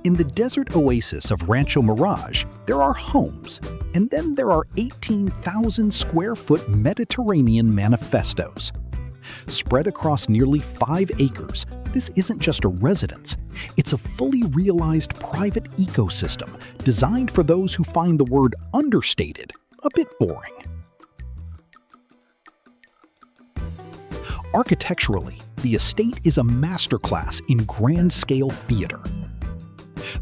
In the desert oasis of Rancho Mirage, there are homes, and then there are 18,000 square foot Mediterranean manifestos. Spread across nearly 5 acres, this isn't just a residence, it's a fully realized private ecosystem designed for those who find the word understated a bit boring. Architecturally, the estate is a masterclass in grand-scale theater.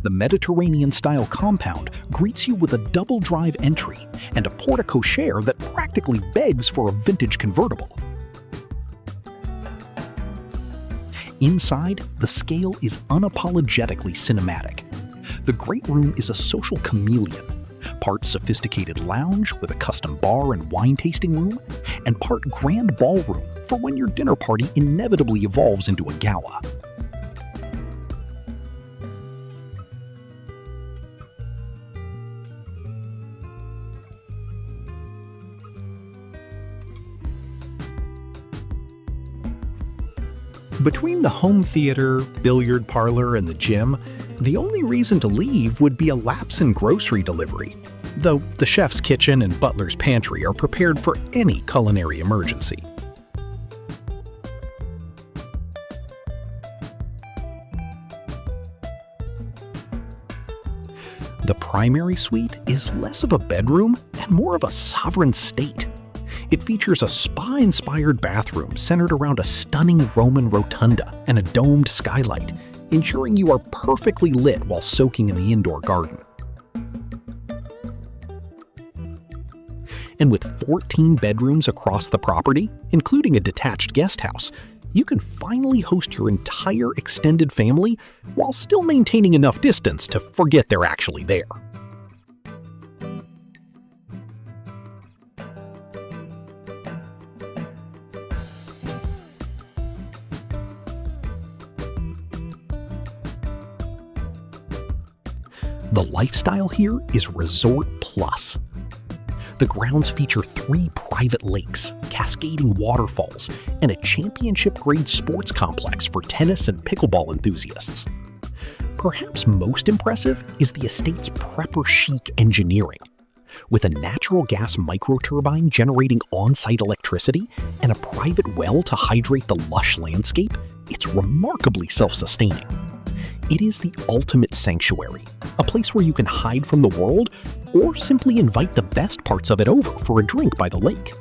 The Mediterranean-style compound greets you with a double-drive entry and a porte-cochere that practically begs for a vintage convertible. Inside, the scale is unapologetically cinematic. The great room is a social chameleon, part sophisticated lounge with a custom bar and wine tasting room, and part grand ballroom for when your dinner party inevitably evolves into a gala. Between the home theater, billiard parlor, and the gym, the only reason to leave would be a lapse in grocery delivery, though the chef's kitchen and butler's pantry are prepared for any culinary emergency. The primary suite is less of a bedroom and more of a sovereign state. It features a spa-inspired bathroom centered around a stunning Roman rotunda and a domed skylight, ensuring you are perfectly lit while soaking in the indoor garden. And with 14 bedrooms across the property, including a detached guest house, you can finally host your entire extended family while still maintaining enough distance to forget they're actually there. The lifestyle here is Resort Plus. The grounds feature 3 private lakes, cascading waterfalls, and a championship-grade sports complex for tennis and pickleball enthusiasts. Perhaps most impressive is the estate's prepper chic engineering. With a natural gas microturbine generating on-site electricity and a private well to hydrate the lush landscape, it's remarkably self-sustaining. It is the ultimate sanctuary, a place where you can hide from the world or simply invite the best parts of it over for a drink by the lake.